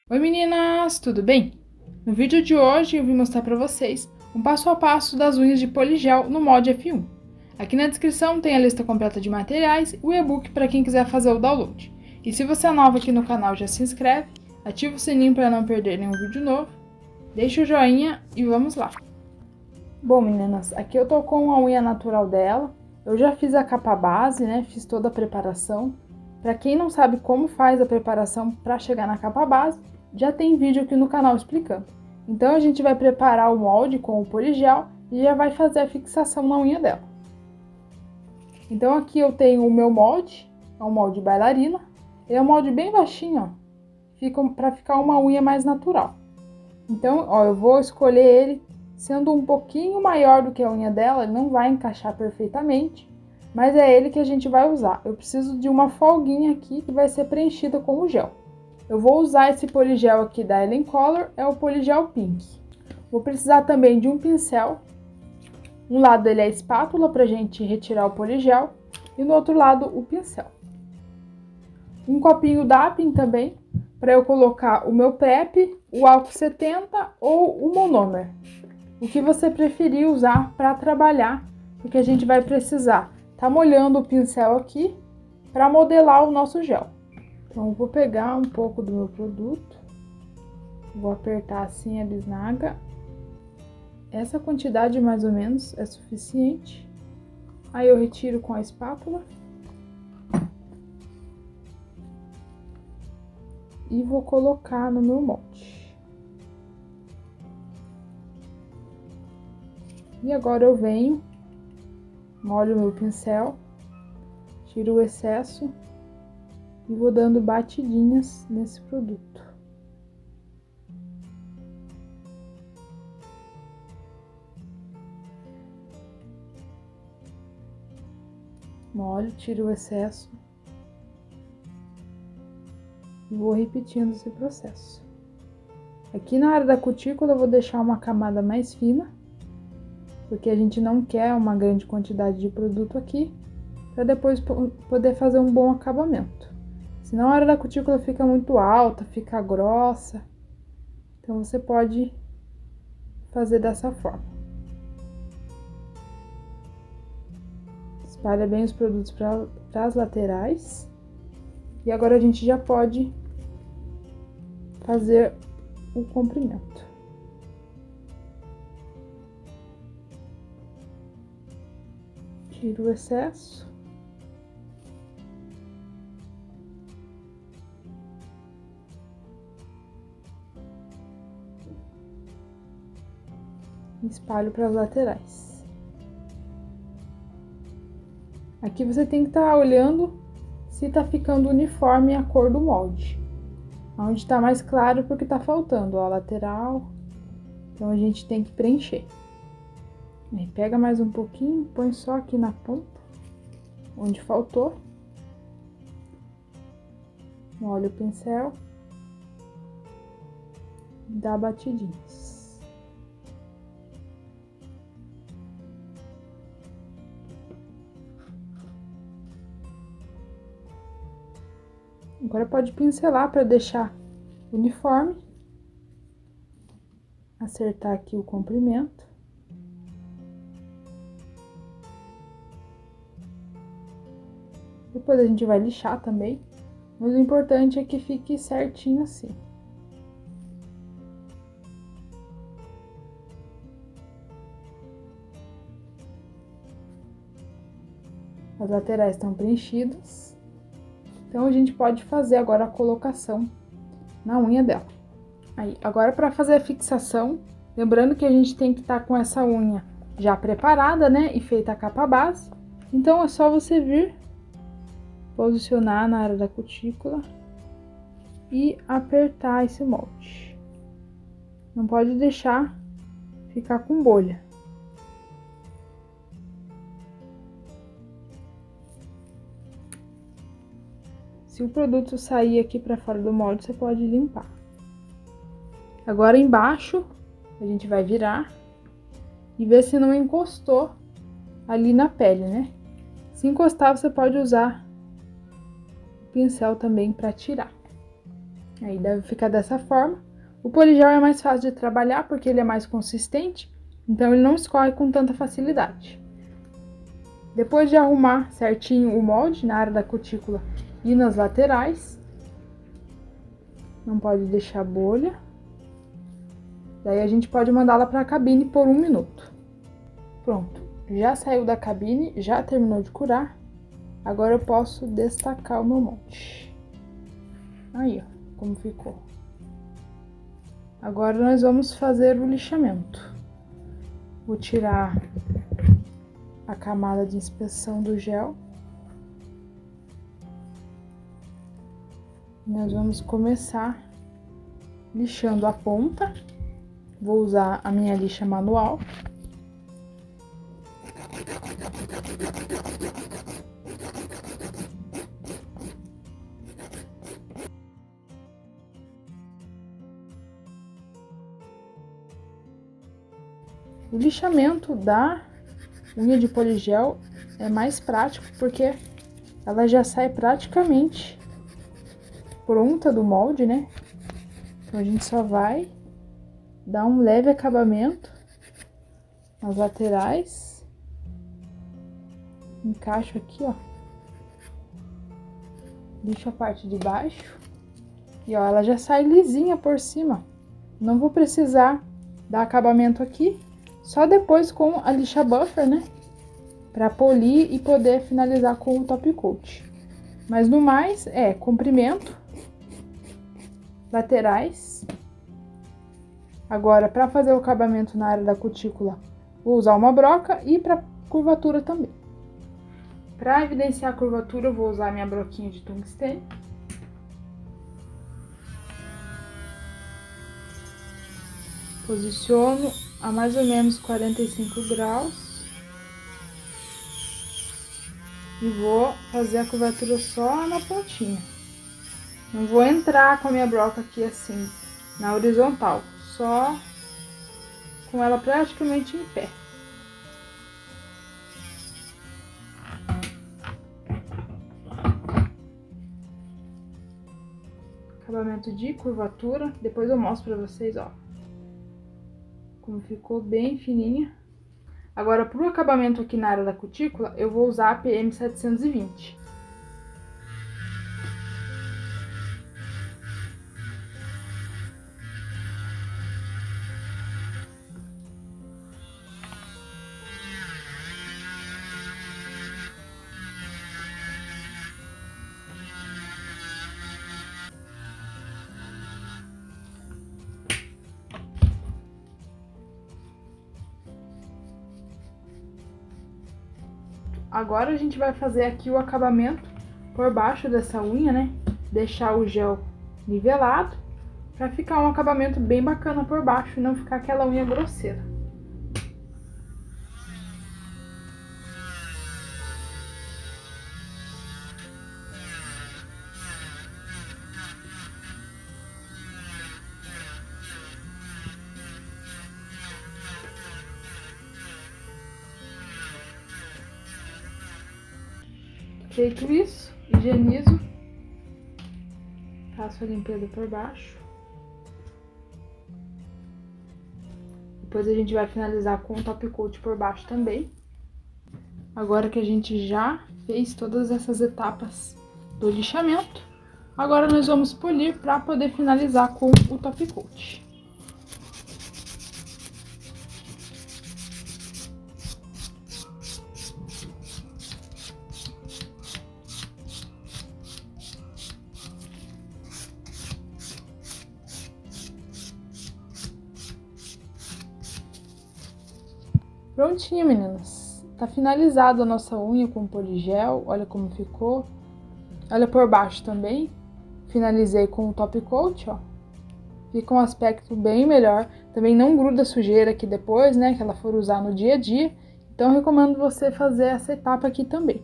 Oi meninas, tudo bem? No vídeo de hoje eu vim mostrar para vocês um passo a passo das unhas de poligel no molde F1. Aqui na descrição tem a lista completa de materiais e o e-book para quem quiser fazer o download. E se você é nova aqui no canal, já se inscreve, ativa o sininho para não perder nenhum vídeo novo, deixa o joinha e vamos lá! Bom meninas, aqui eu tô com a unha natural dela, eu já fiz a capa base, né? Fiz toda a preparação. Para quem não sabe como faz a preparação para chegar na capa base, já tem vídeo aqui no canal explicando. Então a gente vai preparar o molde com o poligel e já vai fazer a fixação na unha dela. Então aqui eu tenho o meu molde, é um molde bailarina. Ele é um molde bem baixinho, ó, para ficar uma unha mais natural. Então, ó, eu vou escolher ele sendo um pouquinho maior do que a unha dela, ele não vai encaixar perfeitamente, mas é ele que a gente vai usar. Eu preciso de uma folguinha aqui que vai ser preenchida com o gel. Eu vou usar esse poligel aqui da Ellen Color, é o poligel Pink. Vou precisar também de um pincel. Um lado ele é a espátula para a gente retirar o poligel e no outro lado o pincel. Um copinho Dapim também, para eu colocar o meu PrEP, o álcool 70 ou o monômer. O que você preferir usar para trabalhar, porque a gente vai precisar tá molhando o pincel aqui para modelar o nosso gel. Então, eu vou pegar um pouco do meu produto, vou apertar assim a bisnaga. Essa quantidade mais ou menos é suficiente. Aí eu retiro com a espátula. E vou colocar no meu molde. E agora eu venho, molho o meu pincel, tiro o excesso e vou dando batidinhas nesse produto. Molho, tiro o excesso e vou repetindo esse processo. Aqui na área da cutícula eu vou deixar uma camada mais fina, porque a gente não quer uma grande quantidade de produto aqui, para depois poder fazer um bom acabamento. Senão a área da cutícula fica muito alta, fica grossa. Então você pode fazer dessa forma. Espalha bem os produtos para as laterais. E agora a gente já pode fazer o comprimento. Tiro o excesso. Espalho para as laterais. Aqui você tem que estar olhando se tá ficando uniforme a cor do molde. Onde tá mais claro porque tá faltando, ó, a lateral. Então a gente tem que preencher. Aí pega mais um pouquinho, põe só aqui na ponta, onde faltou. Molha o pincel. Dá batidinhas. Agora pode pincelar para deixar uniforme. Acertar aqui o comprimento. Depois a gente vai lixar também, mas o importante é que fique certinho assim. As laterais estão preenchidas. Então, a gente pode fazer agora a colocação na unha dela. Aí, agora para fazer a fixação, lembrando que a gente tem que estar com essa unha já preparada, né? E feita a capa base. Então, é só você vir posicionar na área da cutícula e apertar esse molde. Não pode deixar ficar com bolha. Se o produto sair aqui para fora do molde, você pode limpar. Agora embaixo, a gente vai virar e ver se não encostou ali na pele, né? Se encostar, você pode usar o pincel também para tirar. Aí deve ficar dessa forma. O poligel é mais fácil de trabalhar porque ele é mais consistente, então ele não escorre com tanta facilidade. Depois de arrumar certinho o molde na área da cutícula e nas laterais, não pode deixar bolha. Daí a gente pode mandá-la para a cabine por 1 minuto. Pronto, já saiu da cabine, já terminou de curar. Agora eu posso destacar o meu molde. Aí, ó, como ficou. Agora nós vamos fazer o lixamento. Vou tirar a camada de inspeção do gel. Nós vamos começar lixando a ponta. Vou usar a minha lixa manual. O lixamento da unha de poligel é mais prático porque ela já sai praticamente pronta do molde, né? Então a gente só vai dar um leve acabamento nas laterais. Encaixo aqui, ó. Lixo a parte de baixo. E ó, ela já sai lisinha por cima. Não vou precisar dar acabamento aqui. Só depois com a lixa buffer, né? Pra polir e poder finalizar com o top coat. Mas no mais, é comprimento, laterais. Agora, para fazer o acabamento na área da cutícula, vou usar uma broca e para curvatura também. Para evidenciar a curvatura, eu vou usar a minha broquinha de tungstênio. Posiciono a mais ou menos 45 graus. E vou fazer a curvatura só na pontinha. Não vou entrar com a minha broca aqui assim, na horizontal. Só com ela praticamente em pé. Acabamento de curvatura. Depois eu mostro pra vocês, ó. Como ficou bem fininha. Agora, pro acabamento aqui na área da cutícula, eu vou usar a PM 720. Agora a gente vai fazer aqui o acabamento por baixo dessa unha, né? Deixar o gel nivelado, pra ficar um acabamento bem bacana por baixo e não ficar aquela unha grosseira. Feito isso, higienizo, faço a limpeza por baixo. Depois a gente vai finalizar com o top coat por baixo também. Agora que a gente já fez todas essas etapas do lixamento, agora nós vamos polir para poder finalizar com o top coat. Prontinho, meninas. Tá finalizada a nossa unha com poligel. Olha como ficou. Olha por baixo também. Finalizei com o top coat, ó. Fica um aspecto bem melhor. Também não gruda sujeira aqui depois, né? Que ela for usar no dia a dia. Então, eu recomendo você fazer essa etapa aqui também.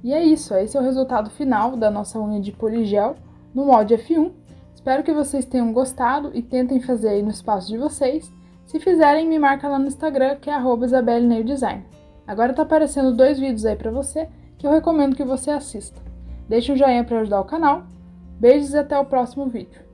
E é isso. Esse é o resultado final da nossa unha de poligel no molde F1. Espero que vocês tenham gostado e tentem fazer aí no espaço de vocês. Se fizerem, me marca lá no Instagram, que é @IsabelleNailDesign. Agora tá aparecendo 2 vídeos aí pra você, que eu recomendo que você assista. Deixe um joinha pra ajudar o canal, Beijos e até o próximo vídeo.